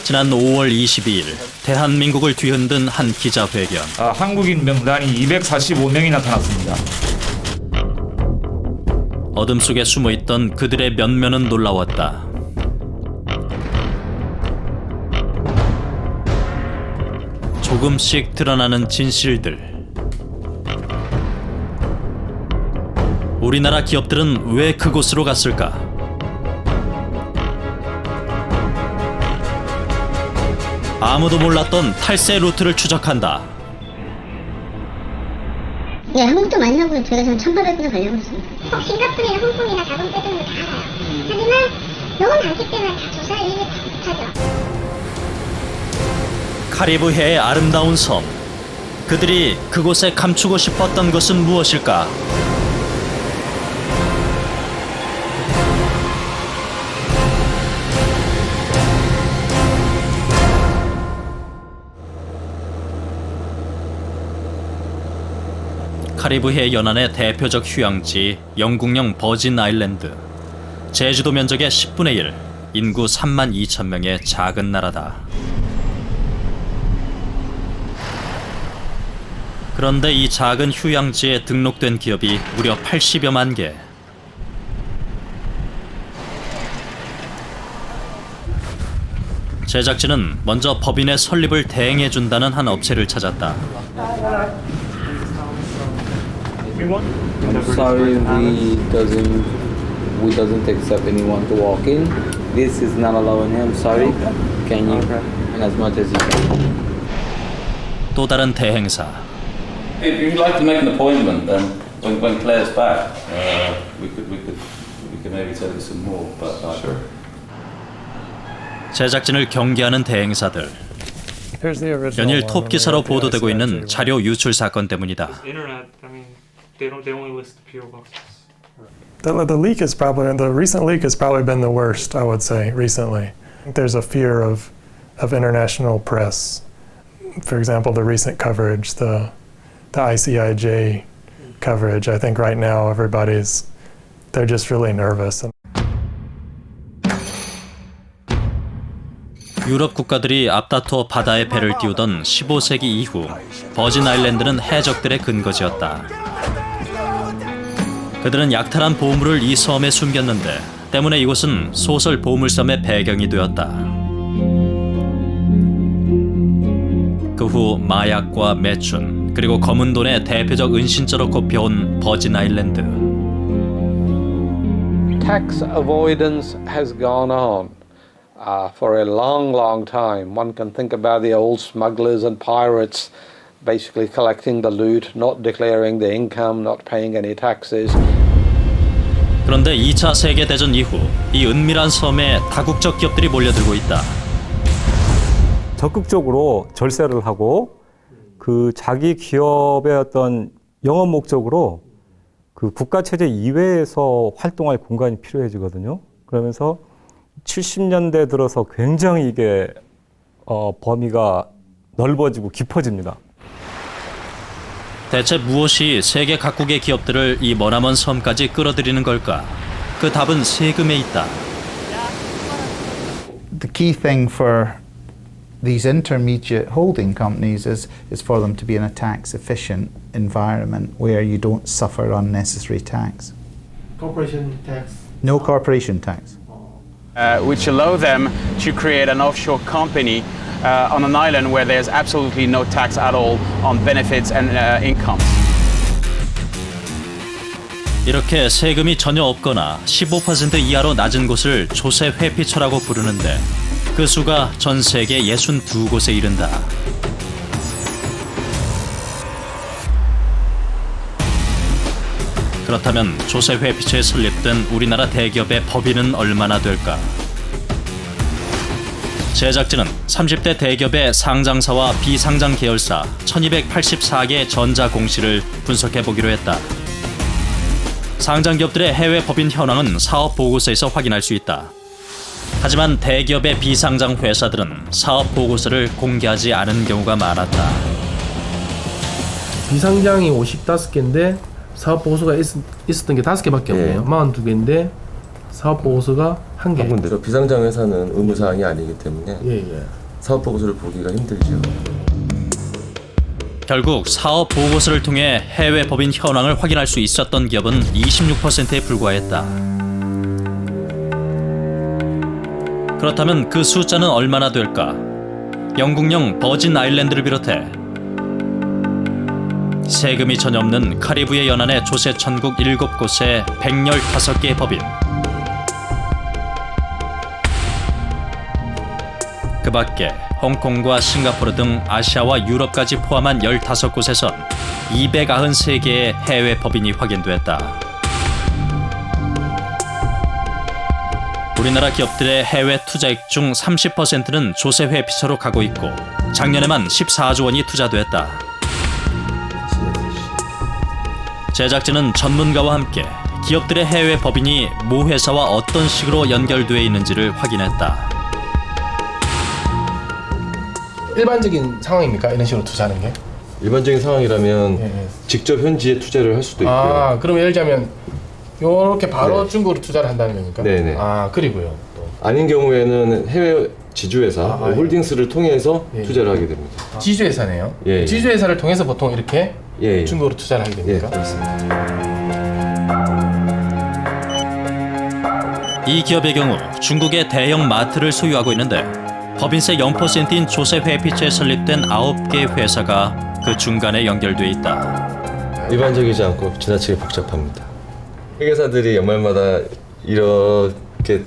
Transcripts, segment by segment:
지난 5월 22일 대한민국을 뒤흔든 한 기자회견. 한국인 명단이 245명이 나타났습니다. 어둠 속에 숨어있던 그들의 면면은 놀라웠다. 조금씩 드러나는 진실들. 우리나라 기업들은 왜 그곳으로 갔을까? 아무도 몰랐던 탈세 루트를 추적한다. 네, 한국도 만나고 제가 지금 1,800명 가려고 했습니다. 싱가포르나 홍콩이나 자금 빼드는 거 다 알아요. 하지만 너무 많기 때문에 다 조사를 일일이 다 못하죠. 카리브해의 아름다운 섬. 그들이 그곳에 감추고 싶었던 것은 무엇일까? 카리브해 연안의 대표적 휴양지 영국령 버진 아일랜드. 제주도 면적의 10분의 1, 인구 32,000명의 작은 나라다. 그런데 이 작은 휴양지에 등록된 기업이 무려 80여만 개. 제작진은 먼저 법인의 설립을 대행해준다는 한 업체를 찾았다. I'm sorry, we doesn't accept anyone to walk in. This is not allowing him. Sorry. Can you as much as you can? 또 다른 대행사. If you'd like to make an appointment, then when Claire's back, we could maybe tell you some more. But sure. 제작진을 경계하는 대행사들. 연일 톱 기사로 보도되고 있는 자료 유출 사건 때문이다. They only list the PO boxes. The leak is probably, the recent leak has probably been the worst, I would say, recently. There's a fear of international press. For example, the recent coverage, the ICIJ coverage. I think right now they're just really nervous. 유럽 국가들이 앞다퉈 바다에 배를 띄우던 15세기 이후 버진 아일랜드는 해적들의 근거지였다. 그들은 약탈한 보물을 이 섬에 숨겼는데 때문에 이곳은 소설 보물섬의 배경이 되었다. 그 후 마약과 매춘 그리고 검은 돈의 대표적 은신처로 꼽혀온 버진 아일랜드. Tax avoidance has gone on for a long, long time. One can think about the old smugglers and pirates basically collecting the loot, not declaring the income, not paying any taxes. 그런데 2차 세계대전 이후 이 은밀한 섬에 다국적 기업들이 몰려들고 있다. 적극적으로 절세를 하고 그 자기 기업의 어떤 영업 목적으로 그 국가 체제 이외에서 활동할 공간이 필요해지거든요. 그러면서 70년대 들어서 굉장히 이게 범위가 넓어지고 깊어집니다. 대체 무엇이 세계 각국의 기업들을 이 머나먼 섬까지 끌어들이는 걸까? 그 답은 세금에 있다. The key thing for these intermediate holding companies is for them to be in a tax efficient environment where you don't suffer unnecessary tax. Corporation tax. No corporation tax. Which allow them to create an offshore company on an island where there's absolutely no tax at all on benefits and income. 이렇게 세금이 전혀 없거나 15% 이하로 낮은 곳을 조세 회피처라고 부르는데 그 수가 전 세계 62곳에 이른다. 그렇다면 조세 회피처에 설립된 우리나라 대기업의 법인은 얼마나 될까? 제작진은 30대 대기업의 상장사와 비상장 계열사 1284개 전자공시를 분석해보기로 했다. 상장기업들의 해외 법인 현황은 사업 보고서에서 확인할 수 있다. 하지만 대기업의 비상장 회사들은 사업 보고서를 공개하지 않은 경우가 많았다. 비상장이 55개인데 사업 보고서가 있었던 게 5개밖에 없네요. 42개인데 사업 보고서가 한 개. 저 비상장 회사는 의무 사항이 아니기 때문에 예. 사업 보고서를 보기가 힘들죠. 결국 사업 보고서를 통해 해외 법인 현황을 확인할 수 있었던 기업은 26%에 불과했다. 그렇다면 그 숫자는 얼마나 될까? 영국령 버진 아일랜드를 비롯해 세금이 전혀 없는 카리브해 연안의 조세 천국 7곳에 115개의 법인. 그 밖에 홍콩과 싱가포르 등 아시아와 유럽까지 포함한 15곳에선 293개의 해외 법인이 확인됐다. 우리나라 기업들의 해외 투자액 중 30%는 조세 회피처로 가고 있고 작년에만 14조 원이 투자됐다. 제작진은 전문가와 함께 기업들의 해외 법인이 모 회사와 어떤 식으로 연결되어 있는지를 확인했다. 일반적인 상황입니까? 이런 식으로 투자하는 게? 일반적인 상황이라면 직접 현지에 투자를 할 수도 있고요. 아, 그러면 예를 들자면 요렇게 바로 중국으로 투자를 한다는 겁니까? 네네. 아, 그리고요. 또. 아닌 경우에는 해외 지주회사, 홀딩스를 통해서 투자를 하게 됩니다. 지주회사네요. 예. 지주회사를 통해서 보통 이렇게 예. 중국으로 투자를 하게 됩니까? 예, 그렇습니다. 이 기업의 경우 중국의 대형 마트를 소유하고 있는데 법인세 0%인 조세 회피처에 설립된 9개의 회사가 그 중간에 연결돼 있다. 일반적이지 않고 지나치게 복잡합니다. 회계사들이 연말마다 이렇게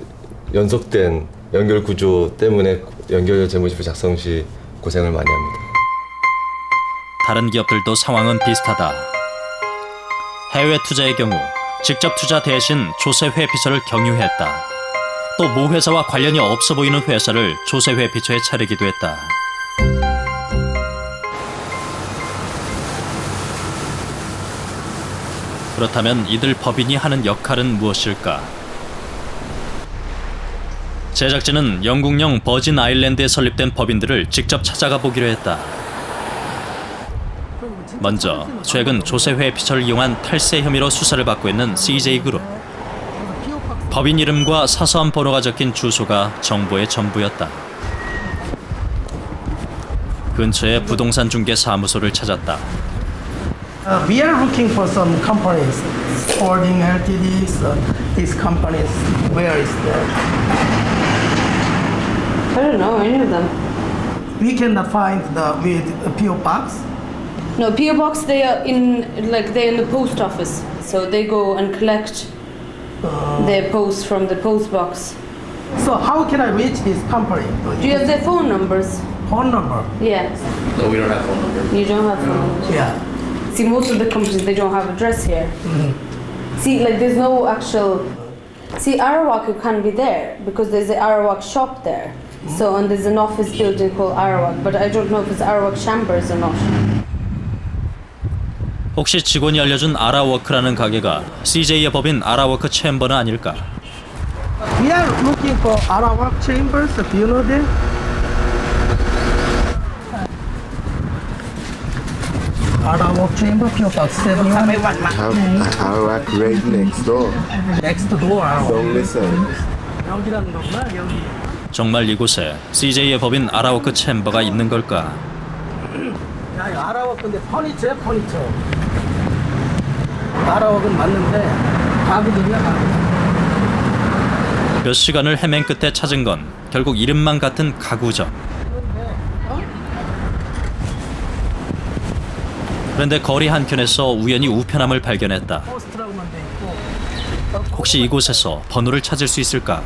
연속된 연결 구조 때문에 연결 재무제표 작성 시 고생을 많이 합니다. 다른 기업들도 상황은 비슷하다. 해외 투자의 경우 직접 투자 대신 조세 회피처를 경유했다. 또 모 회사와 관련이 없어 보이는 회사를 조세 회피처에 차리기도 했다. 그렇다면 이들 법인이 하는 역할은 무엇일까? 제작진은 영국령 버진 아일랜드에 설립된 법인들을 직접 찾아가 보기로 했다. 먼저 최근 조세 회피처를 이용한 탈세 혐의로 수사를 받고 있는 CJ그룹. 법인 이름과 사소한 번호가 적힌 주소가 정보의 전부였다. 근처에 부동산 중개 사무소를 찾았다. We are looking for some companies, Holding LTDs, these companies. Where is that? I don't know any of them. We cannot find the with a PO box. No, PO box. They are in they're in the post office, so they go and collect their post from the post box. So how can I reach this company? Do you have their phone numbers? Phone number? Yeah. No, we don't have phone numbers. You don't have phone numbers. Yeah. See, most of the companies they don't have address here. See, there's no actual. See, Arawak can be there because there's an Arawak shop there. So and there's an office building called Arawak, but I don't know if it's Arawak Chambers or not. 혹시 직원이 알려준 아라워크라는 가게가 CJ의 법인 아라워크 챔버는 아닐까? We are looking for Arawak Chambers. Do you know them? Arawak Chamber, PO box 71. Arawak right next door. Next door. Don't listen. 여기라는 거구나, 여기. 정말 이곳에 CJ의 법인 아라워크 챔버가 있는 걸까? 야, 이거 아라워크 근데 퍼니처야, 퍼니처. 아라워크는 맞는데 가구들이야, 가구. 몇 시간을 헤맨 끝에 찾은 건 결국 이름만 같은 가구점. 그런데 거리 한켠에서 우연히 우편함을 발견했다. 혹시 이곳에서 번호를 찾을 수 있을까?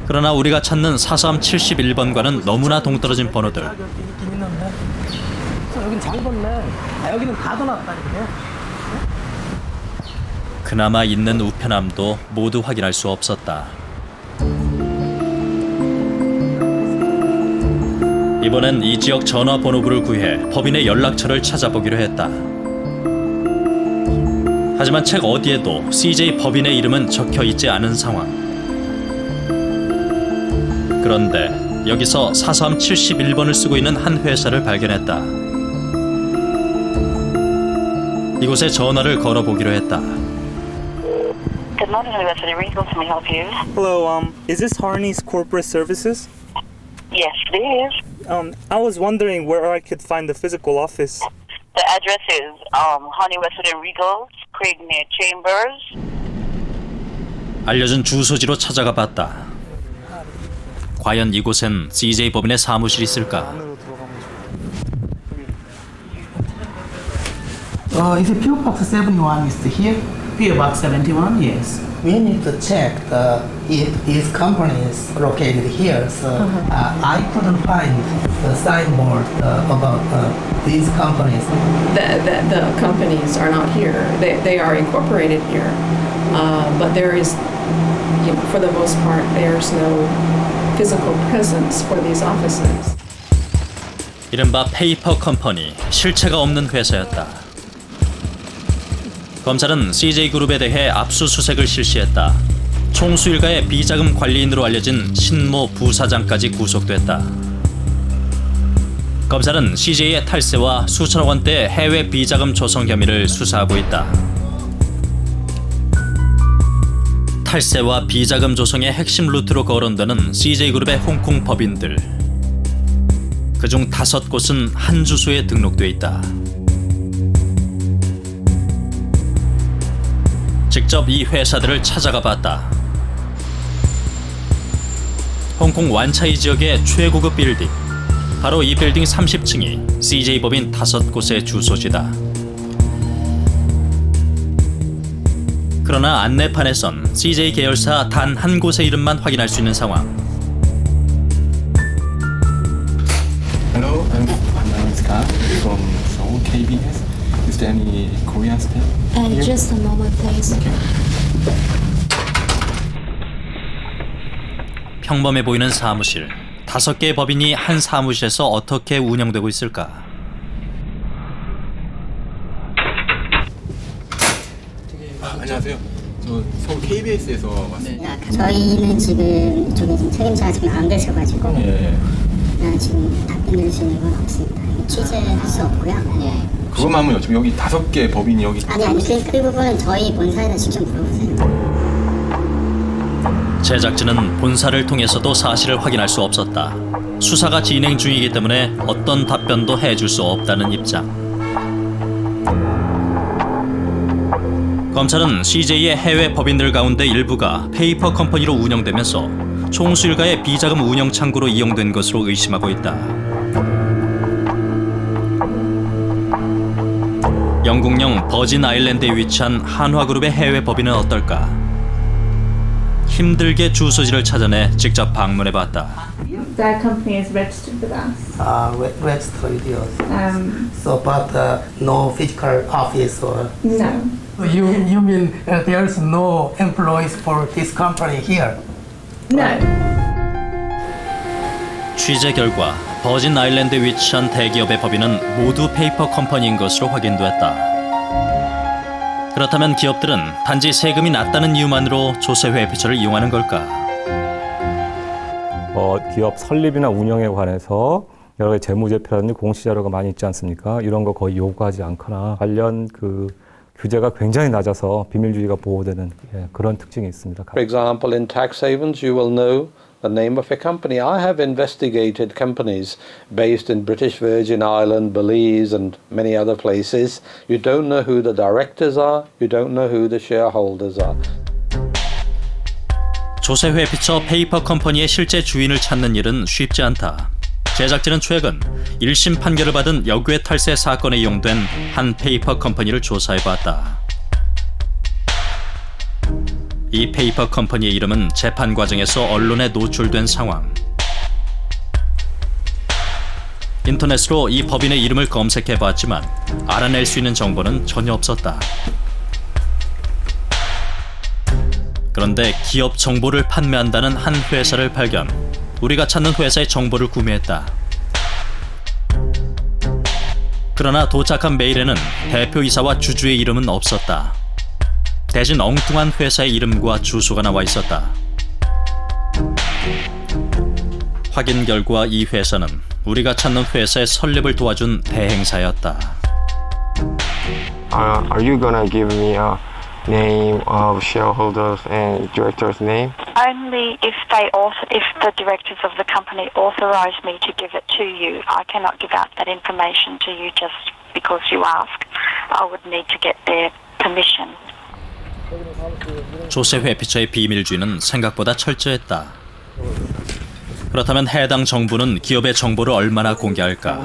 그러나 우리가 찾는 4371번과는 너무나 동떨어진 번호들. 여긴 잠궜네. 아, 여기는 닫아놨다니까. 그나마 있는 우편함도 모두 확인할 수 없었다. 이번엔 이 지역 전화번호부를 구해 법인의 연락처를 찾아보기로 했다. 하지만 책 어디에도 CJ 법인의 이름은 적혀 있지 않은 상황. 그런데 여기서 4371번을 쓰고 있는 한 회사를 발견했다. 이곳에 전화를 걸어보기로 했다. Good morning, University Regals. Can we help you? Hello, is this Harney's Corporate Services? Yes, it is. I was wondering where I could find the physical office. The address is Harney Westwood and Regals, Craig near Chambers. 알려준 주소지로 찾아가 봤다. 과연 이곳엔 CJ 법인의 사무실이 있을까? Is it PO Box 71 is here? PO Box 71, yes. We need to check if this company is located here. So I couldn't find the signboard about these companies. The companies are not here. They are incorporated here, but there is, for the most part, there's no physical presence for these offices. 이른바 페이퍼 컴퍼니, 실체가 없는 회사였다. 검찰은 CJ그룹에 대해 압수수색을 실시했다. 총수일가의 비자금 관리인으로 알려진 신모 부사장까지 구속됐다. 검찰은 CJ의 탈세와 수천억 원대 해외 비자금 조성 혐의를 수사하고 있다. 탈세와 비자금 조성의 핵심 루트로 거론되는 CJ그룹의 홍콩 법인들. 그중 5곳은 한 주소에 등록돼 있다. 직접 이 회사들을 찾아가 봤다. 홍콩 완차이 지역의 최고급 빌딩. 바로 이 빌딩 30층이 CJ법인 5곳의 주소지다. 그러나 안내판에선 CJ 계열사 단 한 곳의 이름만 확인할 수 있는 상황. Hello, my name is Ka from Seoul KBS. Is there any Korean staff here? Just a moment, please. 평범해 보이는 사무실. 5개의 법인이 한 사무실에서 어떻게 운영되고 있을까? 안녕하세요. 저 서울 KBS에서 왔습니다. 저희는 지금 이쪽에 지금 책임자가 지금 안 계셔가지고 지금 답변 드릴 수 있는 건 없습니다. 취재할 수 없고요. 그것만 하면 지금 여기 5개 법인이 여기 아니 그 부분은 저희 본사에다 직접 물어보세요. 제작진은 본사를 통해서도 사실을 확인할 수 없었다. 수사가 진행 중이기 때문에 어떤 답변도 해줄 수 없다는 입장. 검찰은 CJ의 해외 법인들 가운데 일부가 페이퍼 컴퍼니로 운영되면서 총수일가의 비자금 운영 창구로 이용된 것으로 의심하고 있다. 영국령 버진 아일랜드에 위치한 한화그룹의 해외 법인은 어떨까? 힘들게 주소지를 찾아내 직접 방문해봤다. That company is registered with us. Registered with us. So, but no physical office or. No. You mean there's no employees for this company here? No. 취재 결과 버진 아일랜드에 위치한 대기업의 법인은 모두 페이퍼 컴퍼니인 것으로 확인됐다. 그렇다면 기업들은 단지 세금이 낮다는 이유만으로 조세회피처를 이용하는 걸까? 기업 설립이나 운영에 관해서 여러 가지 재무제표라든지 공시자료가 많이 있지 않습니까? 이런 거 거의 요구하지 않거나 관련 규제가 굉장히 낮아서 비밀주의가 보호되는 그런 특징이 있습니다. For example, in tax havens, you will know the name of a company. I have investigated companies based in British Virgin Island, Belize, and many other places. You don't know who the directors are. You don't know who the shareholders are. 조세회피처 페이퍼 컴퍼니의 실제 주인을 찾는 일은 쉽지 않다. 제작진은 최근 1심 판결을 받은 여교의 탈세 사건에 이용된 한 페이퍼 컴퍼니를 조사해봤다. 이 페이퍼 컴퍼니의 이름은 재판 과정에서 언론에 노출된 상황. 인터넷으로 이 법인의 이름을 검색해봤지만 알아낼 수 있는 정보는 전혀 없었다. 그런데 기업 정보를 판매한다는 한 회사를 발견. 우리가 찾는 회사의 정보를 구매했다. 그러나 도착한 메일에는 대표이사와 주주의 이름은 없었다. 대신 엉뚱한 회사의 이름과 주소가 나와 있었다. 확인 결과 이 회사는 우리가 찾는 회사의 설립을 도와준 대행사였다. Are you gonna give me name of shareholders and directors' name? Only if the directors of the company authorize me to give it to you. I cannot give out that information to you just because you ask. I would need to get their permission. 조세 회피처의 비밀주의는 생각보다 철저했다. 그렇다면 해당 정부는 기업의 정보를 얼마나 공개할까?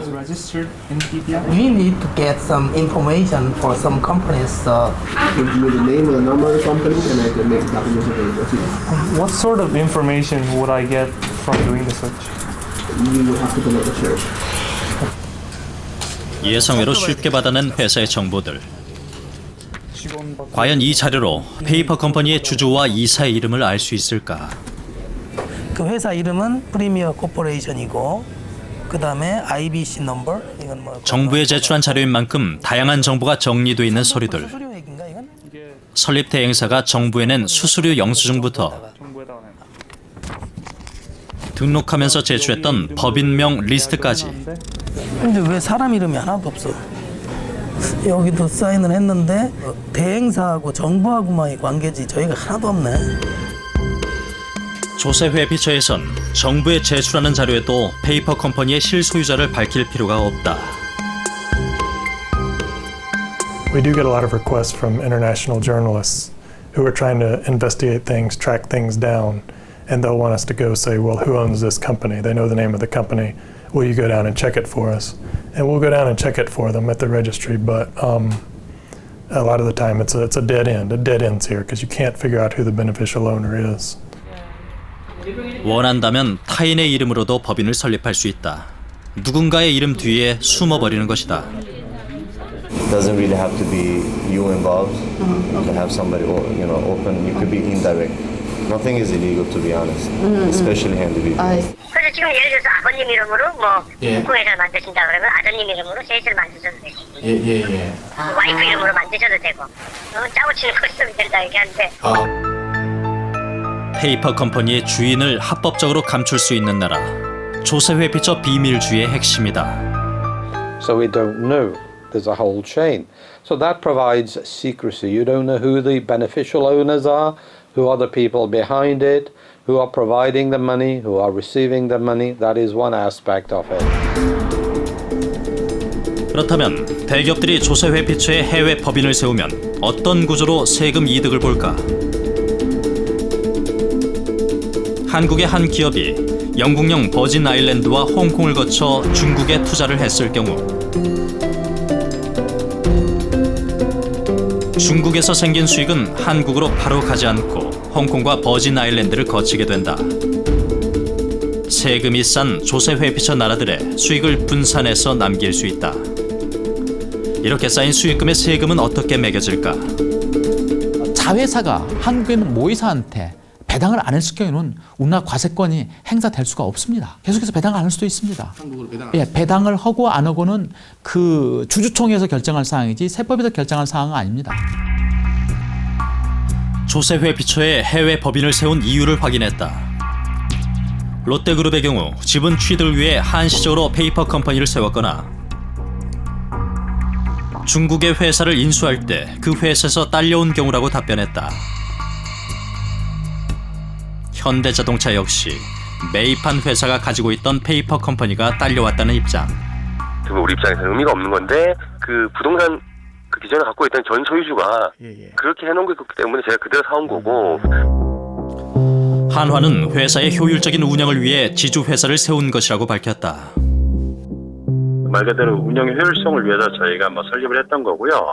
We need to get some information for some companies. Give me the name and the number of the company, and I can make documents available to you. What sort of information would I get from doing the search? You will have to go to the church. 예상외로 쉽게 받아낸 회사의 정보들. 과연 이 자료로 페이퍼 컴퍼니의 주주와 이사의 이름을 알 수 있을까? 그 회사 이름은 프리미어 코퍼레이션이고 그 다음에 IBC 넘버 이건 뭐 정부에 제출한 자료인 만큼 다양한 정보가 정리되어 있는 서류들. 설립 대행사가 정부에 낸 수수료 영수증부터 등록하면서 제출했던 법인명 리스트까지. 근데 왜 사람 이름이 하나도 없어? 여기도 사인을 했는데 대행사하고 정부하고만의 관계지 저희가 하나도 없네. 조세 회피처에선 정부에 제출하는 자료에도 페이퍼 컴퍼니의 실소유자를 밝힐 필요가 없다. We do get a lot of requests from international journalists who are trying to investigate things, track things down, and they'll want us to go say, well, who owns this company? They know the name of the company. Will you go down and check it for us? And we'll go down and check it for them at the registry, but a lot of the time it's a dead end. It dead ends here because you can't figure out who the beneficial owner is. 원한다면 타인의 이름으로도 법인을 설립할 수 있다. 누군가의 이름 뒤에 숨어버리는 것이다. It doesn't really have to be you involved. You can have somebody, open. You could be indirect. Nothing is illegal, to be honest, especially individuals. 그래서 지금 예를 들어서 아버님 이름으로 뭐 예. 공회사를 만드신다 그러면 아드님 이름으로 셋을 만드셔도 되고 예. 와이프 이름으로 만드셔도 되고 짜고 치는 거 있으면 된다 얘기하는데 페이퍼 컴퍼니의 주인을 합법적으로 감출 수 있는 나라. 조세 회피처 비밀주의의 핵심이다. So we don't know. There's a whole chain. So that provides secrecy. You don't know who the beneficial owners are, who are the people behind it, who are providing the money, who are receiving the money. That is one aspect of it. 그렇다면 대기업들이 조세 회피처의 해외 법인을 세우면 어떤 구조로 세금 이득을 볼까? 한국의 한 기업이 영국령 버진 아일랜드와 홍콩을 거쳐 중국에 투자를 했을 경우 중국에서 생긴 수익은 한국으로 바로 가지 않고 홍콩과 버진 아일랜드를 거치게 된다. 세금이 싼 조세 회피처 나라들의 수익을 분산해서 남길 수 있다. 이렇게 쌓인 수익금의 세금은 어떻게 매겨질까? 자회사가 한국에 있는 모회사한테 배당을 안 했을 경우에는 우리나라 과세권이 행사될 수가 없습니다. 계속해서 배당을 안 할 수도 있습니다. 배당을 하고 안 하고는 그 주주총회에서 결정할 사항이지 세법에서 결정할 사항은 아닙니다. 조세 회피처에 해외 법인을 세운 이유를 확인했다. 롯데그룹의 경우 지분 취득을 위해 한시적으로 페이퍼 컴퍼니를 세웠거나 중국의 회사를 인수할 때 그 회사에서 딸려온 경우라고 답변했다. 현대자동차 역시 매입한 회사가 가지고 있던 페이퍼 컴퍼니가 딸려왔다는 입장. 우리 입장에서는 의미가 없는 건데 그 부동산 그 기존에 갖고 있던 전 소유주가 그렇게 해놓은 거기 때문에 제가 그대로 사온 거고. 한화는 회사의 효율적인 운영을 위해 지주 회사를 세운 것이라고 밝혔다. 말 그대로 운영의 효율성을 위해서 저희가 설립을 했던 거고요.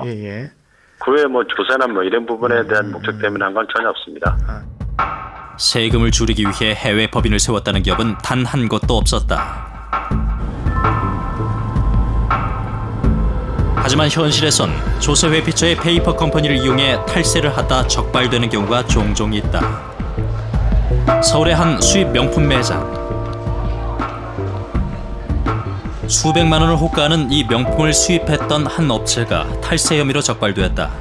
그 외에 조사나 이런 부분에 대한 목적 때문에 한 건 전혀 없습니다. 세금을 줄이기 위해 해외 법인을 세웠다는 기업은 단 한 곳도 없었다. 하지만 현실에선 조세 회피처의 페이퍼 컴퍼니를 이용해 탈세를 하다 적발되는 경우가 종종 있다. 서울의 한 수입 명품 매장. 수백만 원을 호가하는 이 명품을 수입했던 한 업체가 탈세 혐의로 적발되었다.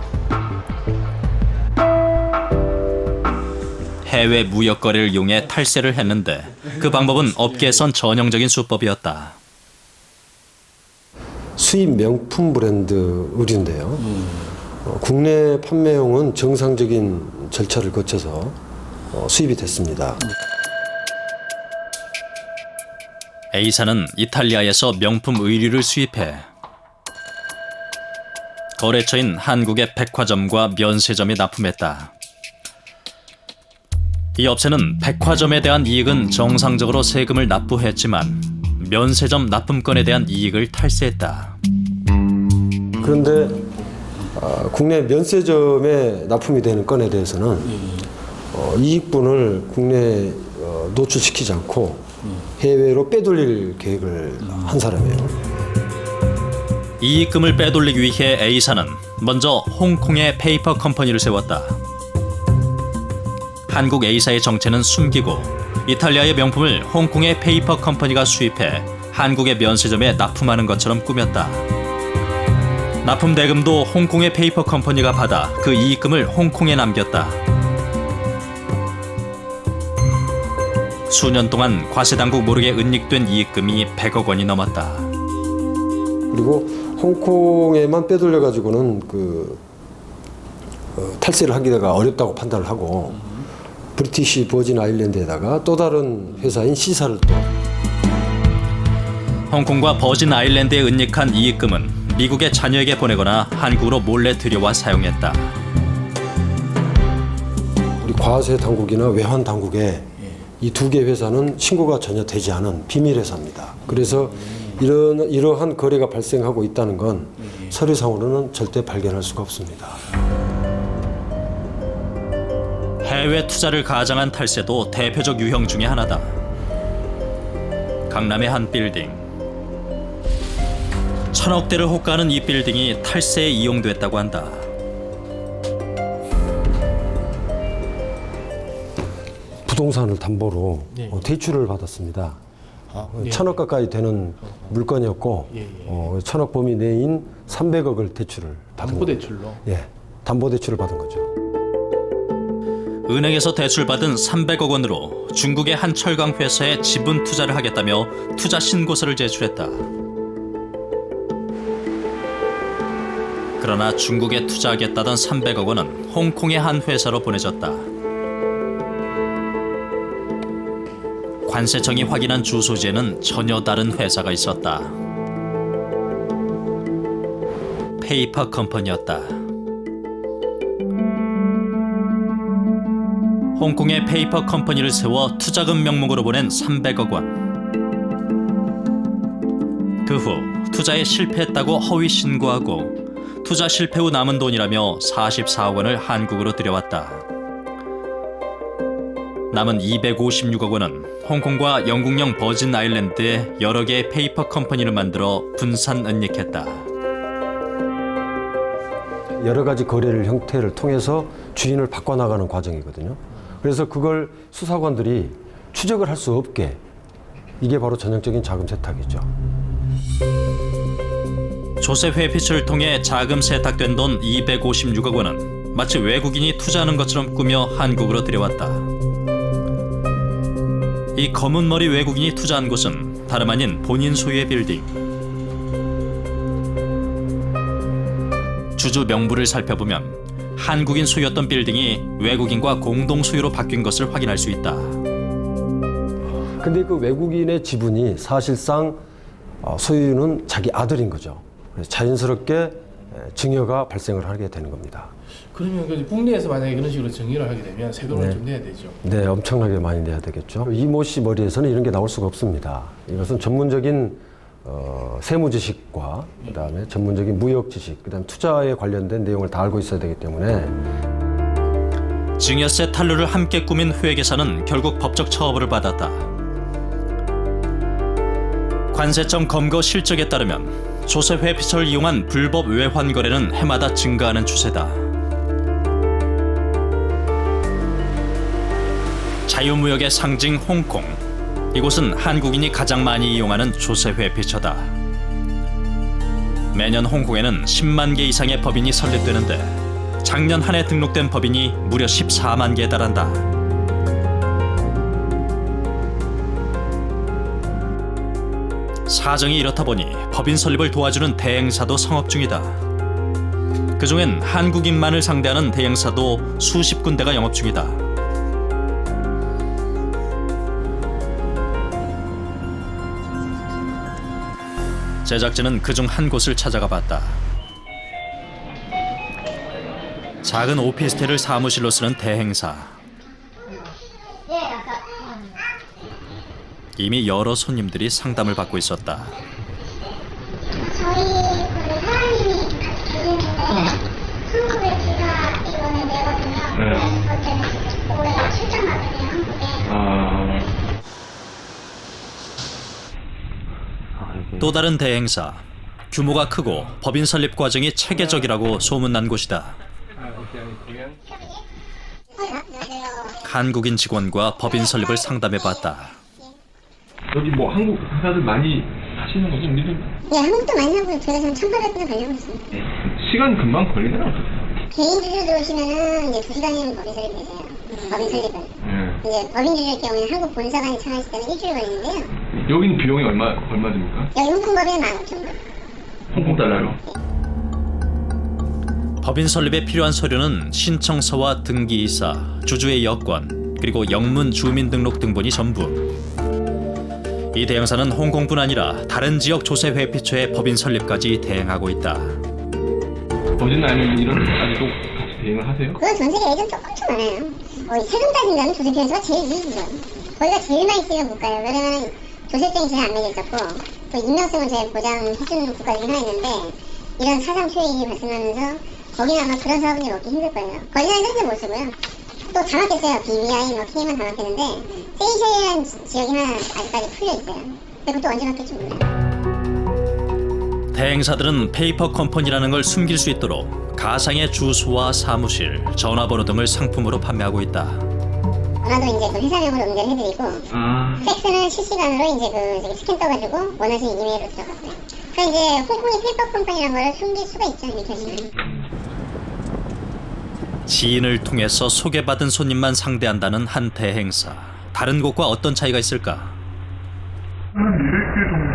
해외 무역 거래를 이용해 탈세를 했는데 그 방법은 업계에선 전형적인 수법이었다. 수입 명품 브랜드 의류인데요. 국내 판매용은 정상적인 절차를 거쳐서 수입이 됐습니다. A사는 이탈리아에서 명품 의류를 수입해 거래처인 한국의 백화점과 면세점에 납품했다. 이 업체는 백화점에 대한 이익은 정상적으로 세금을 납부했지만 면세점 납품건에 대한 이익을 탈세했다. 그런데 국내 면세점에 납품이 되는 건에 대해서는 이익분을 국내에 노출시키지 않고 해외로 빼돌릴 계획을 한 사람이에요. 이익금을 빼돌리기 위해 A사는 먼저 홍콩에 페이퍼 컴퍼니를 세웠다. 한국 A사의 정체는 숨기고 이탈리아의 명품을 홍콩의 페이퍼 컴퍼니가 수입해 한국의 면세점에 납품하는 것처럼 꾸몄다. 납품 대금도 홍콩의 페이퍼 컴퍼니가 받아 그 이익금을 홍콩에 남겼다. 수년 동안 과세당국 모르게 은닉된 이익금이 100억 원이 넘었다. 그리고 홍콩에만 빼돌려 가지고는 탈세를 하기가 어렵다고 판단을 하고 브리티시 버진 아일랜드에다가 또 다른 회사인 C사를 또 홍콩과 버진 아일랜드에 은닉한 이익금은 미국의 자녀에게 보내거나 한국으로 몰래 들여와 사용했다. 우리 과세 당국이나 외환 당국에 이 두 개 회사는 신고가 전혀 되지 않은 비밀 회사입니다. 그래서 이러한 거래가 발생하고 있다는 건 서류상으로는 절대 발견할 수가 없습니다. 해외 투자를 가장한 탈세도 대표적 유형 중의 하나다. 강남의 한 빌딩. 1000억대를 호가하는 이 빌딩이 탈세에 이용됐다고 한다. 부동산을 담보로 대출을 받았습니다. 1000억 가까이 되는 물건이었고 1000억 범위 내인 300억을 대출을 받은 담보 대출로? 예, 담보 대출을 받은 거죠. 은행에서 대출받은 300억 원으로 중국의 한 철강 회사에 지분 투자를 하겠다며 투자 신고서를 제출했다. 그러나 중국에 투자하겠다던 300억 원은 홍콩의 한 회사로 보내졌다. 관세청이 확인한 주소지에는 전혀 다른 회사가 있었다. 페이퍼 컴퍼니였다. 홍콩의 페이퍼 컴퍼니를 세워 투자금 명목으로 보낸 300억 원. 그 후 투자에 실패했다고 허위 신고하고 투자 실패 후 남은 돈이라며 44억 원을 한국으로 들여왔다. 남은 256억 원은 홍콩과 영국령 버진 아일랜드에 여러 개의 페이퍼 컴퍼니를 만들어 분산 은닉했다. 여러 가지 거래를 형태를 통해서 주인을 바꿔나가는 과정이거든요. 그래서 그걸 수사관들이 추적을 할 수 없게, 이게 바로 전형적인 자금 세탁이죠. 조세 회피처를 통해 자금 세탁된 돈 256억 원은 마치 외국인이 투자하는 것처럼 꾸며 한국으로 들여왔다. 이 검은 머리 외국인이 투자한 곳은 다름 아닌 본인 소유의 빌딩. 주주 명부를 살펴보면 한국인 소유였던 빌딩이 외국인과 공동 소유로 바뀐 것을 확인할 수 있다. 근데 그 외국인의 지분이 사실상 소유는 자기 아들인 거죠. 그래서 자연스럽게 증여가 발생을 하게 되는 겁니다. 그러면 국내에서 만약에 그런 식으로 증여를 하게 되면 세금을 좀 내야 되죠? 네, 엄청나게 많이 내야 되겠죠. 이모 씨 머리에서는 이런 게 나올 수가 없습니다. 이것은 전문적인 세무 지식과 그다음에 전문적인 무역 지식, 그다음 투자에 관련된 내용을 다 알고 있어야 되기 때문에 증여세 탈루를 함께 꾸민 회계사는 결국 법적 처벌을 받았다. 관세청 검거 실적에 따르면 조세 회피처를 이용한 불법 외환 거래는 해마다 증가하는 추세다. 자유무역의 상징 홍콩. 이곳은 한국인이 가장 많이 이용하는 조세 회피처다. 매년 홍콩에는 10만 개 이상의 법인이 설립되는데 작년 한 해 등록된 법인이 무려 14만 개에 달한다. 사정이 이렇다 보니 법인 설립을 도와주는 대행사도 성업 중이다. 그중엔 한국인만을 상대하는 대행사도 수십 군데가 영업 중이다. 제작진은 그중 한 곳을 찾아가 봤다. 작은 오피스텔을 사무실로 쓰는 대행사. 이미 여러 손님들이 상담을 받고 있었다. 저희 사장님이 계시는데 한국에 제가 이번에 내거든요. 그것 때문에 올해 출장 가거든요, 한국에. 또 다른 대행사. 규모가 크고 법인 설립 과정이 체계적이라고 소문난 곳이다. 한국인 직원과 법인 설립을 상담해봤다. 여기 뭐 한국 회사들 많이 하시는 거죠? 우리도 네, 한국도 많이 하고 저희가 한 1,800분 걸려고 있습니다. 시간 금방 걸리잖아. 개인 주주 들어오시면은 이제 2시간이면 법인 설립 되세요. 법인 설립은. 이제 법인 주주일 경우에는 한국 본사관이 참여하실 때는 일주일 걸리는데요. 여기는 비용이 얼마 듭니까? 여기 홍콩 법인은 15,000불. 홍콩 달러로. 법인 설립에 필요한 서류는 신청서와 등기이사, 주주의 여권, 그리고 영문 주민등록 등본이 전부. 이 대행사는 홍콩뿐 아니라 다른 지역 조세 회피처의 법인 설립까지 대행하고 있다. 법인 아니면 이런 데까지도 같이 대행을 하세요? 그건 전 세계 에이전트 엄청 많아요. 세금 따진다면 조세 피해서가 제일 이익이죠. 거기가 제일 많이 쓰이는 국가예요. 왜냐면 조세증이 제일 안 매겨졌고 또 익명성을 제일 보장해주는 국가 중에 하나 있는데 이런 사상 초이익이 발생하면서 거기는 아마 그런 사업들이 먹기 힘들 거예요. 거기는 현재 못 쓰고요. 또 다 맡겼어요. BVI, K만 다 맡겼는데 세이셸이라는 지역이 하나 아직까지 풀려 있어요. 근데 그것도 언제 맡길지 몰라요. 대행사들은 페이퍼 컴퍼니라는 걸 숨길 수 있도록 가상의 주소와 사무실, 전화번호 등을 상품으로 판매하고 있다. 전화도 이제 그 회사명으로 연결해드리고 팩스는 실시간으로 이제 그 스캔 떠가지고 원하시는 이메일로 들어가고요. 그러니까 이제 홍콩의 페이퍼 컴퍼니라는 걸 숨길 수가 있죠. 이렇게 하시면. 지인을 통해서 소개받은 손님만 상대한다는 한 대행사. 다른 곳과 어떤 차이가 있을까? 한 200개 정도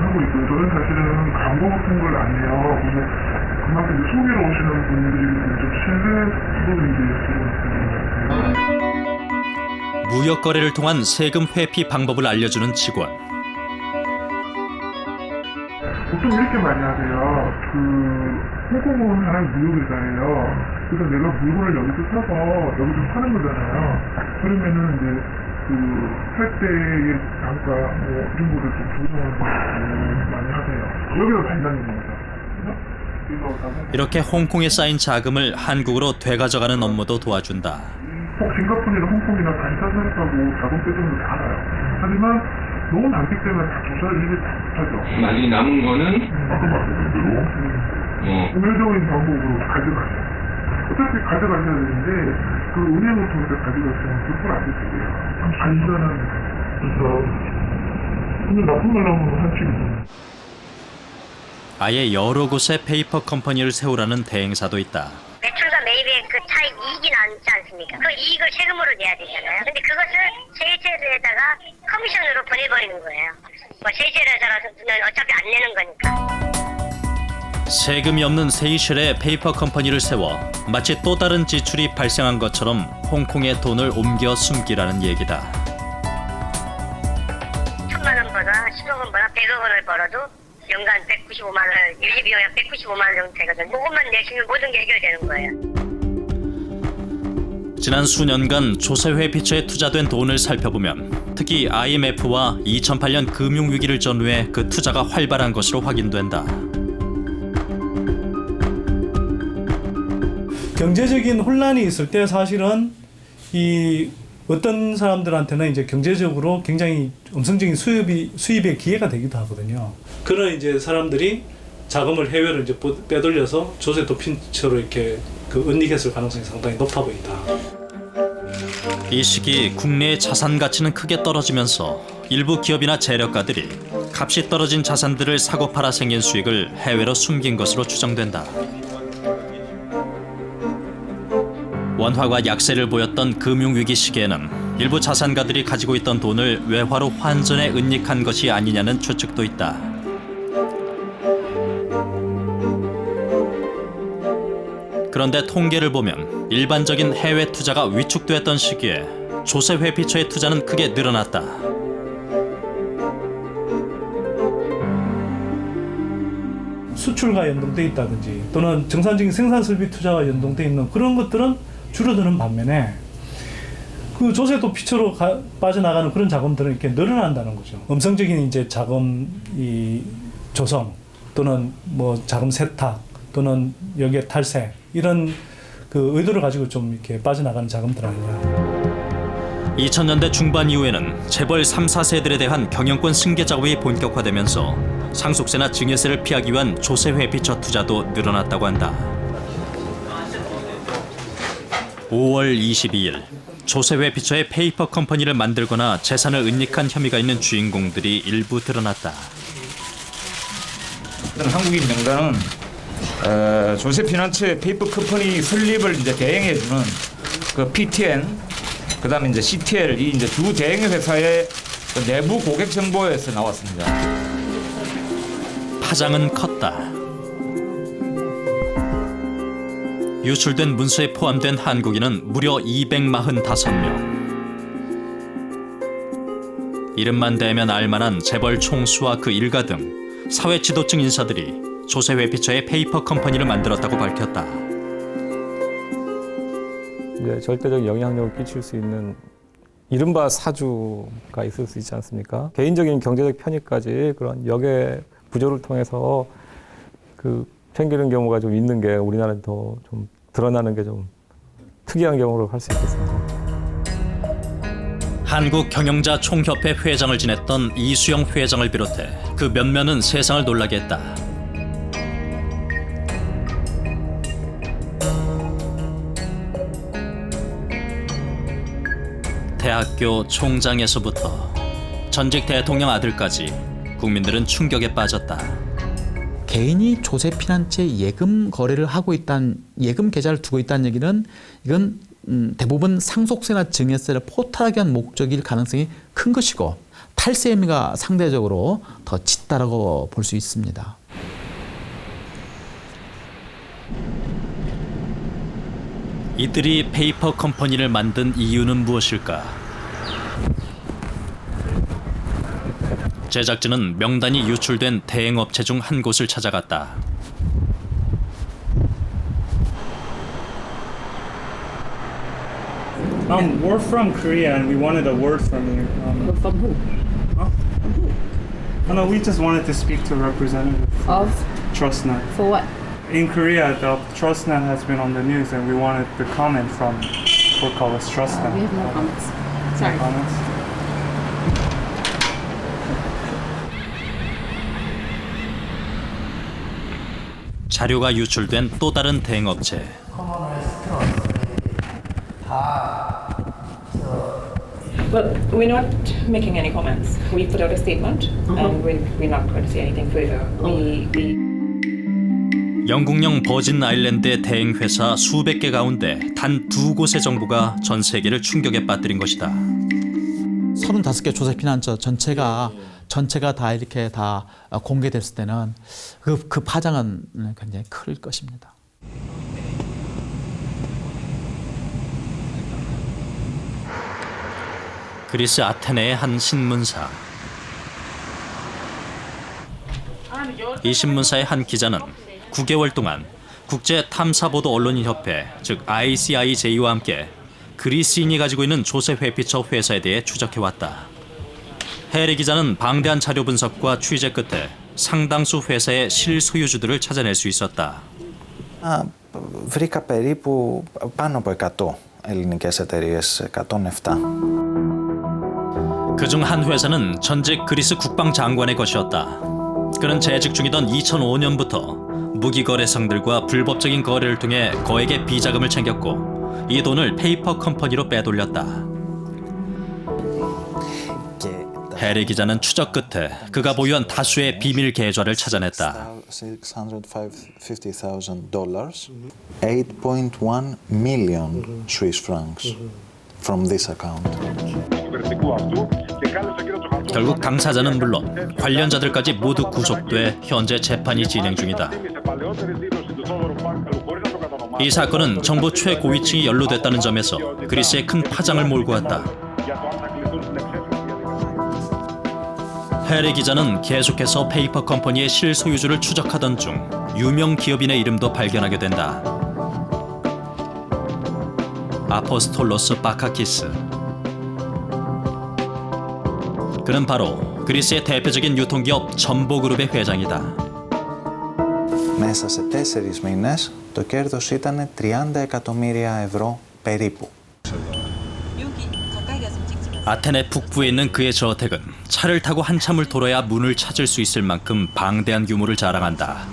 하고 있고요. 저는 사실은 광고 같은 걸 안 해요. 근데 그만큼 이제 소개로 오시는 분들이 좀 신뢰도를 이제 무역 거래를 통한 세금 회피 방법을 알려주는 직원. 보통 이렇게 많이 하세요. 홍콩은 하나의 무역회사예요. 그래서 내가 물건을 여기서 사서 여기서 파는 거잖아요. 그러면은 이제 살 때의 단가 이런 거를 좀 조정을 많이 하세요. 여기서 단단히 겁니다. 이렇게 홍콩에 쌓인 자금을 한국으로 되가져가는 업무도 도와준다. 싱가포르나 홍콩이나 다시 사살했다고 자금 빼주는 거 다 알아요. 하지만 너무 많기 때문에 다 조사를 이게 다 못하죠. 나중에 남은 거는 아까 말씀드린 대로 공효적인 방법으로 가져가세요. 어차피 가져가셔야 되는데 그 은행을 통해서 가져가시면 그건 안 되세요. 안전합니다. 그래서 근데 나쁜 말 나오면 한식이죠. 아예 여러 곳에 페이퍼 컴퍼니를 세우라는 대행사도 있다. 매출과 매입의 그 차익 이익이 나지 않습니까? 그 이익을 세금으로 내야 되잖아요. 근데 그것을 세이첼에다가 커미션으로 보내버리는 거예요. 뭐 세이첼에서는 어차피 안 내는 거니까. 세금이 없는 세이셸에 페이퍼 컴퍼니를 세워 마치 또 다른 지출이 발생한 것처럼 홍콩의 돈을 옮겨 숨기라는 얘기다. 1,000만 원보다 10억 원보다 100억 원을 벌어도 연간 195만 원, 유지비용이 195만 원 정도 되거든요. 그것만 내시면 모든 게 해결되는 거예요. 지난 수년간 조세 회피처에 투자된 돈을 살펴보면 특히 IMF와 2008년 금융위기를 전후해 그 투자가 활발한 것으로 확인된다. 경제적인 혼란이 있을 때 사실은 이 어떤 사람들한테는 이제 경제적으로 굉장히 음성적인 수입의 기회가 되기도 하거든요. 그런 이제 사람들이 자금을 해외로 이제 빼돌려서 조세 도피처로 이렇게 은닉했을 가능성이 상당히 높아 보인다. 이 시기 국내의 자산 가치는 크게 떨어지면서 일부 기업이나 재력가들이 값이 떨어진 자산들을 사고 팔아 생긴 수익을 해외로 숨긴 것으로 추정된다. 원화가 약세를 보였던 금융위기 시기에는 일부 자산가들이 가지고 있던 돈을 외화로 환전해 은닉한 것이 아니냐는 추측도 있다. 그런데 통계를 보면 일반적인 해외 투자가 위축됐던 시기에 조세 회피처의 투자는 크게 늘어났다. 수출과 연동돼 있다든지 또는 정상적인 생산 설비 투자와 연동돼 있는 그런 것들은 줄어드는 반면에 그 조세도 피처로 빠져나가는 그런 자금들은 이렇게 늘어난다는 거죠. 음성적인 이제 자금 조성 또는 뭐 자금 세탁 또는 여기에 탈세 이런 그 의도를 가지고 좀 이렇게 빠져나가는 자금들 아니냐. 2000년대 중반 이후에는 재벌 3, 4세들에 대한 경영권 승계 작업이 본격화되면서 상속세나 증여세를 피하기 위한 조세 회피처 투자도 늘어났다고 한다. 5월 22일 조세 회피처의 페이퍼 컴퍼니를 만들거나 재산을 은닉한 혐의가 있는 주인공들이 일부 드러났다. 한국인 명단은 조세 피난처의 페이퍼 컴퍼니 설립을 이제 대행해주는 그 PTN, 그다음에 이제 CTL 이 이제 두 대행 회사의 그 내부 고객 정보에서 나왔습니다. 파장은 컸다. 유출된 문서에 포함된 한국인은 무려 245명. 이름만 대면 알만한 재벌 총수와 그 일가 등 사회 지도층 인사들이 조세 회피처의 페이퍼 컴퍼니를 만들었다고 밝혔다. 이제 절대적 영향력을 끼칠 수 있는 이른바 사주가 있을 수 있지 않습니까? 개인적인 경제적 편의까지 그런 역의 구조를 통해서 그 챙기는 경우가 좀 있는 게 우리나라에 더 좀 드러나는 게 좀 특이한 경우로 할 수 있겠습니다. 한국경영자 총협회 회장을 지냈던 이수영 회장을 비롯해 그 면면은 세상을 놀라게 했다. 대학교 총장에서부터 전직 대통령 아들까지 국민들은 충격에 빠졌다. 개인이 조세 피난처에 예금 거래를 하고 있다는 예금 계좌를 두고 있다는 얘기는 이건 대부분 상속세나 증여세를 포탈하기 위한 목적일 가능성이 큰 것이고 탈세 혐의가 상대적으로 더 짙다라고 볼 수 있습니다. 이들이 페이퍼 컴퍼니를 만든 이유는 무엇일까? 제작진은 명단이 유출된 대행업체 중 한 곳을 찾아갔다. We're from Korea and we wanted a word from you. From who? Huh? Oh, no, we just wanted to speak to a representative Of? TrustNet. For what? In Korea, the TrustNet has been on the news and we wanted the comment from what call us TrustNet. We have no comments. Sorry. No comments? 자료가 유출된 또 다른 대행업체. Well, we're not making any comments. We put out a statement, and we're not going to say anything further. 영국령 버진 아일랜드의 대행 회사 수백 개 가운데 단 두 곳의 정보가 전 세계를 충격에 빠뜨린 것이다. 35개 조세 피난처 전체가 다 이렇게 다 공개됐을 때는 그 파장은 굉장히 클 것입니다. 그리스 아테네의 한 신문사. 이 신문사의 한 기자는 9개월 동안 국제 탐사보도 언론인 협회, 즉 ICIJ와 함께 그리스인이 가지고 있는 조세 회피처 회사에 대해 추적해왔다. 해리 기자는 방대한 자료 분석과 취재 끝에 상당수 회사의 실소유주들을 찾아낼 수 있었다. Βρήκα περίπου πάνω από 100 ελληνικές εταιρείες, 107. 그중 한 회사는 전직 그리스 국방장관의 것이었다. 그는 재직 중이던 2005년부터 무기거래상들과 불법적인 거래를 통해 거액의 비자금을 챙겼고 이 돈을 페이퍼 컴퍼니로 빼돌렸다. 해리 기자는 추적 끝에 그가 보유한 다수의 비밀 계좌를 찾아냈다. $650,000, 8.1 million Swiss francs from this account. 결국 당사자는 물론 관련자들까지 모두 구속돼 현재 재판이 진행 중이다. 이 사건은 정부 최고위층이 연루됐다는 점에서 그리스에 큰 파장을 몰고 왔다. 해리 기자는 계속해서 페이퍼 컴퍼니의 실소유주를 추적하던 중 유명 기업인의 이름도 발견하게 된다. 아포스톨로스 바카키스. 그는 바로 그리스의 대표적인 유통기업 전보그룹의 회장이다. Μέσα σε 4 μήνες το κέρδος ήταν 30 εκατομμύρια ευρώ περίπου. 아테네 북부에 있는 그의 저택은 차를 타고 한참을 돌아야 문을 찾을 수 있을 만큼 방대한 규모를 자랑한다.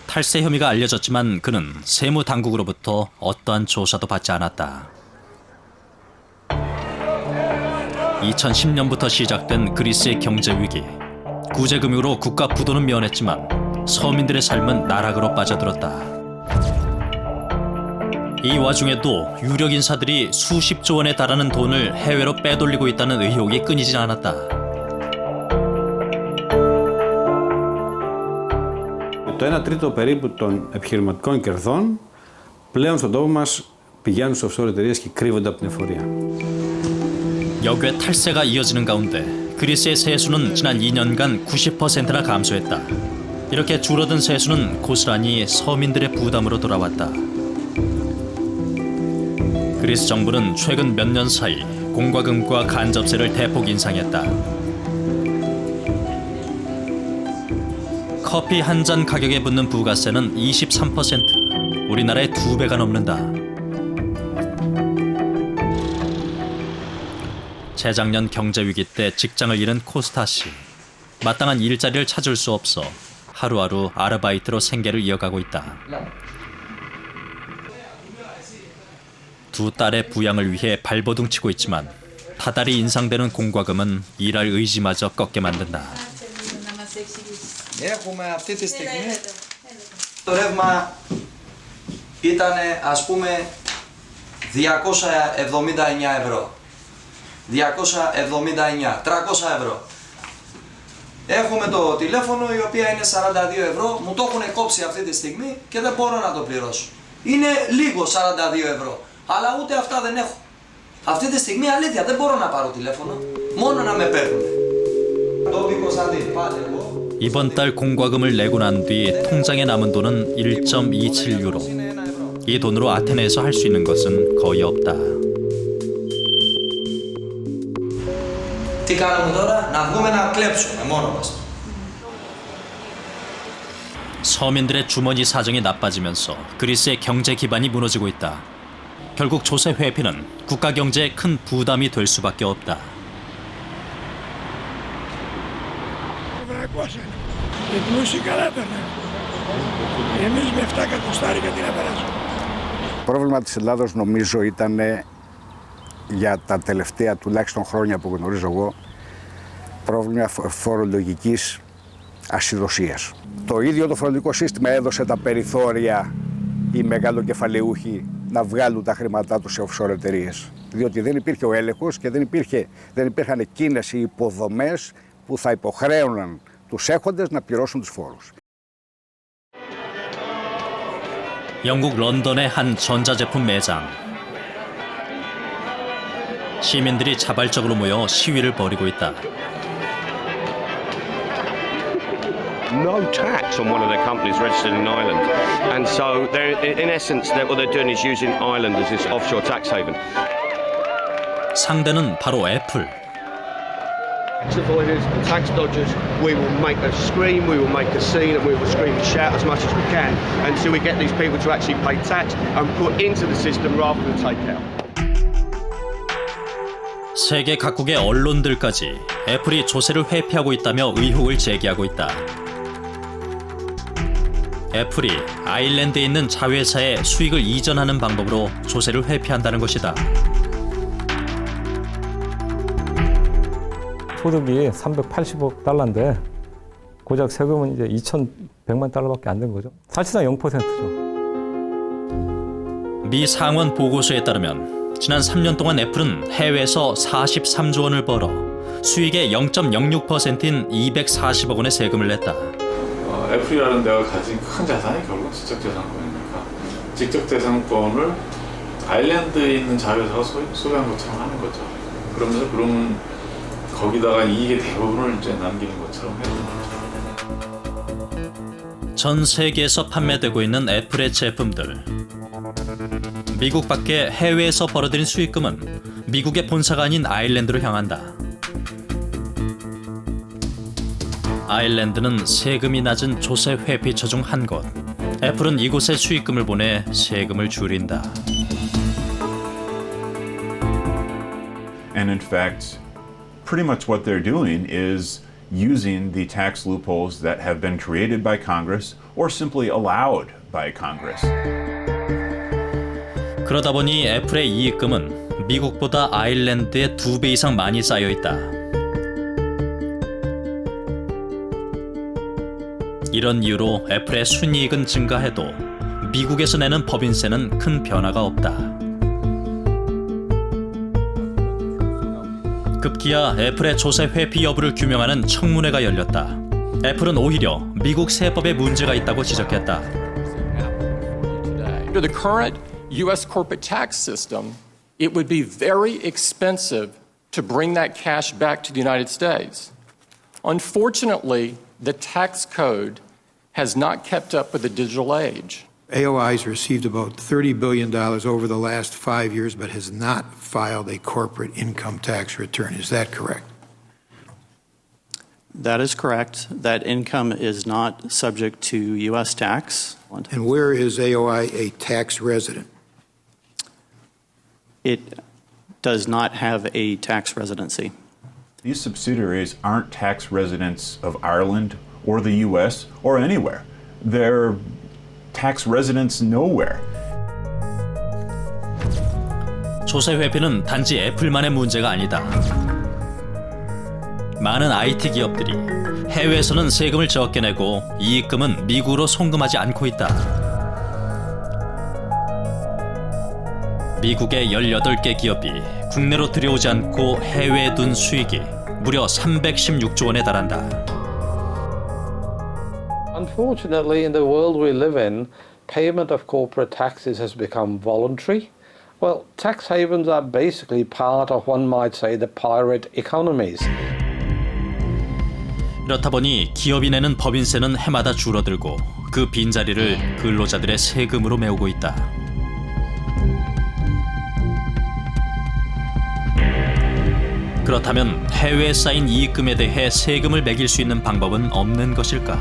탈세 혐의가 알려졌지만 그는 세무 당국으로부터 어떠한 조사도 받지 않았다. 2010년부터 시작된 그리스의 경제 위기. 구제금융으로 국가 부도는 면했지만 서민들의 삶은 나락으로 빠져들었다. 이 와중에도 유력 인사들이 수십조 원에 달하는 돈을 해외로 빼돌리고 있다는 의혹이 끊이지 않았다. Το 1/3 περίπου των επιχειρηματικών κερδών πλέον στον τόπο μας πηγαίνουν σε offshore εταιρείες και κρύβονται από την εφορία. 역외 탈세가 이어지는 가운데 그리스의 세수는 지난 2년간 90%나 감소했다. 이렇게 줄어든 세수는 고스란히 서민들의 부담으로 돌아왔다. 그리스 정부는 최근 몇 년 사이 공과금과 간접세를 대폭 인상했다. 커피 한 잔 가격에 붙는 부가세는 23%, 우리나라의 2배가 넘는다. 재작년 경제위기 때 직장을 잃은 코스타 씨. 마땅한 일자리를 찾을 수 없어 하루하루 아르바이트로 생계를 이어가고 있다. 두 딸의 부양을 위해 발버둥 치고 있지만 다달이 인상되는 공과금은 일할 의지마저 꺾게 만든다. Έχουμε αυτή τη στιγμή το ρεύμα ήταν ας πούμε 279 ευρώ. 279, 300 ευρώ. Έχουμε το τηλέφωνο η οποία είναι 42 ευρώ, μου το έχουν κόψει αυτή τη στιγμή και δεν μπορώ να το πληρώσω. Είναι λίγο 42 ευρώ, αλλά ούτε αυτά δεν έχω. Αυτή τη στιγμή αλήθεια δεν μπορώ να πάρω τηλέφωνο, μόνο να με παίρνουν. Το Κωνσταντίν, πάλι εγώ. 이번 달 공과금을 내고 난 뒤 통장에 남은 돈은 1.27 유로. 이 돈으로 아테네에서 할 수 있는 것은 거의 없다. Τι κάνουμε τώρα, να βγούμε να κλέψουμε μόνο μας. 서민들의 주머니 사정이 나빠지면서 그리스의 경제 기반이 무너지고 있다. 결국 조세 회피는 국가 경제에 큰 부담이 될 수밖에 없다. Οι πλούσιοι καλά περνάνε. Εμείς με 7 εκατοστάρικα τι να περάσουμε. Το πρόβλημα της Ελλάδος νομίζω ήταν για τα τελευταία τουλάχιστον χρόνια που γνωρίζω εγώ πρόβλημα φορολογικής ασυδοσίας. Το ίδιο το φορολογικό σύστημα έδωσε τα περιθώρια οι μεγαλοκεφαλαιούχοι να βγάλουν τα χρήματά τους σε offshore εταιρείες. Διότι δεν υπήρχε ο έλεγχος και δεν υπήρχαν εκείνες οι υποδομές που θα υποχρέωναν τους έχοντες να πληρώσουν τους φόρους. 영국 런던의 한 전자제품 매장. 시민들이 자발적으로 모여 시위를 벌이고 있다. No tax on one of their companies registered in Ireland, and so they're in essence what they're doing is using Ireland as this offshore tax haven. 상대는 바로 애플. Tax avoiders and tax dodgers, we will make a scream, we will make a scene, and we will scream and shout as much as we can until we get these people to actually pay tax and put into the system rather than take out. 세계 각국의 언론들까지 애플이 조세를 회피하고 있다며 의혹을 제기하고 있다. 애플이 아일랜드에 있는 자회사에 수익을 이전하는 방법으로 조세를 회피한다는 것이다. 소득이 380억 달러인데 고작 세금은 이제 2,100만 달러밖에 안 된 거죠. 사실상 0%죠. 미 상원 보고서에 따르면 지난 3년 동안 애플은 해외에서 43조 원을 벌어 수익의 0.06%인 240억 원의 세금을 냈다. 애플이라는 데가 가진 큰 자산이 결국은 지적재산권이니까 지적재산권을 아일랜드에 있는 자회사가 소유한 것처럼 하는 거죠. 그러면 거기다가 이익의 대부분을 이제 남기는 것처럼 해주는 거죠. 전 세계에서 판매되고 있는 애플의 제품들. 미국 밖에 해외에서 벌어들인 수익금은 미국의 본사가 아닌 아일랜드로 향한다. 아일랜드는 세금이 낮은 조세 회피처 중 한 곳. 애플은 이곳에 수익금을 보내 세금을 줄인다. And in fact, pretty much what they're doing is using the tax loopholes that have been created by Congress or simply allowed by Congress. 그러다 보니 애플의 이익금은 미국보다 아일랜드에 2배 이상 많이 쌓여 있다. 이런 이유로 애플의 순이익은 증가해도 미국에서 내는 법인세는 큰 변화가 없다. 급기야 애플의 조세 회피 여부를 규명하는 청문회가 열렸다. 애플은 오히려 미국 세법에 문제가 있다고 지적했다. Under the current U.S. corporate tax system, it would be very expensive to bring that cash back to the United States. Unfortunately, the tax code has not kept up with the digital age. AOI has received about $30 billion over the last 5 years, but has not filed a corporate income tax return. Is that correct? That is correct. That income is not subject to U.S. tax. And where is AOI a tax resident? It does not have a tax residency. These subsidiaries aren't tax residents of Ireland or the U.S. or anywhere. They're tax residents nowhere. 조세 회피는 단지 애플만의 문제가 아니다. 많은 IT 기업들이 해외에서는 세금을 적게 내고 이익금은 미국으로 송금하지 않고 있다. 미국의 18개 기업이 국내로 들여오지 않고 해외에 둔 수익이 무려 316조 원에 달한다. Unfortunately, in the world we live in, payment of corporate taxes has become voluntary. Well, tax havens are basically part of, one might say, the pirate economies. 이렇다 보니 기업이 내는 법인세는 해마다 줄어들고 그 빈자리를 근로자들의 세금으로 메우고 있다. 그렇다면 해외에 쌓인 이익금에 대해 세금을 매길 수 있는 방법은 없는 것일까?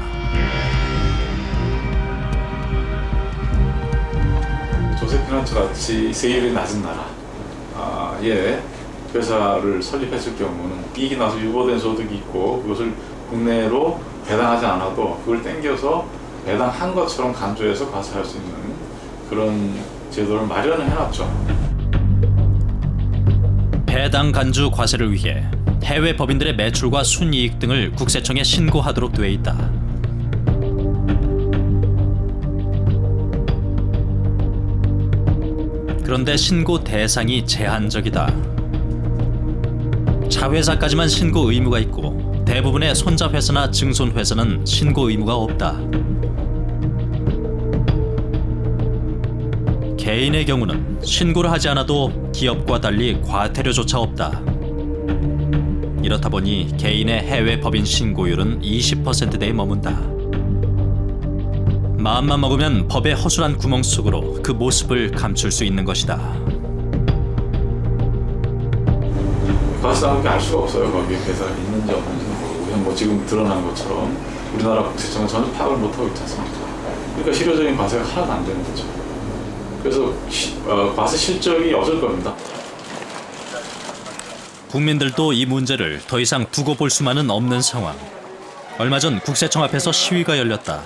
조세 피난처 같이 세율이 낮은 나라에 회사를 설립했을 경우는 이익이 나서 유보된 소득이 있고 그것을 국내로 배당하지 않아도 그걸 땡겨서 배당한 것처럼 간주해서 과세할 수 있는 그런 제도를 마련을 해놨죠. 배당 간주 과세를 위해 해외 법인들의 매출과 순이익 등을 국세청에 신고하도록 돼 있다. 그런데 신고 대상이 제한적이다. 자회사까지만 신고 의무가 있고 대부분의 손자회사나 증손회사는 신고 의무가 없다. 개인의 경우는 신고를 하지 않아도 기업과 달리 과태료조차 없다. 이렇다 보니 개인의 해외 법인 신고율은 20%대에 머문다. 마음만 먹으면 법의 허술한 구멍 속으로 그 모습을 감출 수 있는 것이다. 과세당국이 알 수가 없어요. 거기에 회사가 있는지 없는지는 모르고 그냥 뭐 지금 드러난 것처럼 우리나라 국세청은 전혀 파악을 못하고 있지 않습니까? 그러니까 실효적인 과세가 하나도 안 되는 거죠. 그래서 과세 실적이 없을 겁니다. 국민들도 이 문제를 더 이상 두고 볼 수만은 없는 상황. 얼마 전 국세청 앞에서 시위가 열렸다.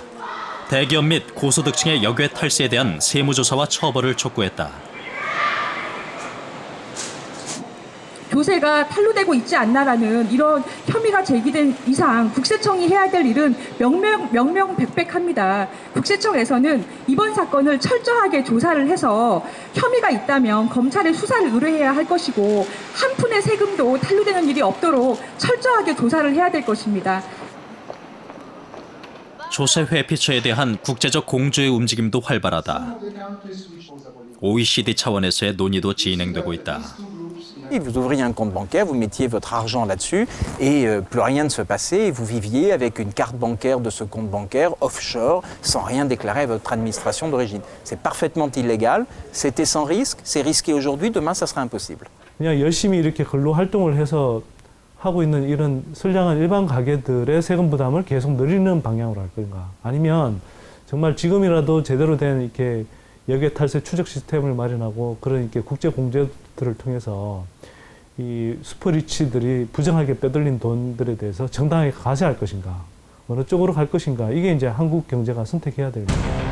대기업 및 고소득층의 역외 탈세에 대한 세무조사와 처벌을 촉구했다. 조세가 탈루되고 있지 않나라는 이런 혐의가 제기된 이상 국세청이 해야 될 일은 명명백백합니다. 국세청에서는 이번 사건을 철저하게 조사를 해서 혐의가 있다면 검찰에 수사를 의뢰해야 할 것이고 한 푼의 세금도 탈루되는 일이 없도록 철저하게 조사를 해야 될 것입니다. 조세 회피처에 대한 국제적 공조의 움직임도 활발하다. OECD 차원에서의 논의도 진행되고 있다. Vous ouvriez un compte bancaire, vous mettiez votre argent là-dessus et plus rien ne se passait et vous viviez avec une carte bancaire de ce compte bancaire offshore sans rien déclarer à votre administration d'origine. C'est parfaitement illégal, c'était sans risque, c'est risqué aujourd'hui, demain ça sera impossible. 그냥 열심히 이렇게 근로 활동을 해서 하고 있는 이런 선량한 일반 가게들의 세금 부담을 계속 늘리는 방향으로 할 건가? 아니면 정말 지금이라도 제대로 된 이렇게 역외 탈세 추적 시스템을 마련하고 그런 이렇게 국제 공제들을 통해서 이 슈퍼리치들이 부정하게 빼돌린 돈들에 대해서 정당하게 과세할 것인가? 어느 쪽으로 갈 것인가? 이게 이제 한국 경제가 선택해야 될 문제입니다.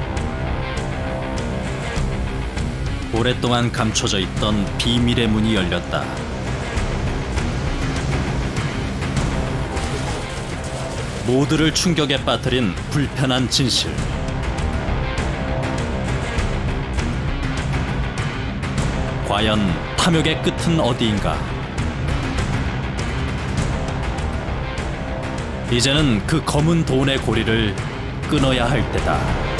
오랫동안 감춰져 있던 비밀의 문이 열렸다. 모두를 충격에 빠뜨린 불편한 진실. 과연 탐욕의 끝은 어디인가? 이제는 그 검은 돈의 고리를 끊어야 할 때다.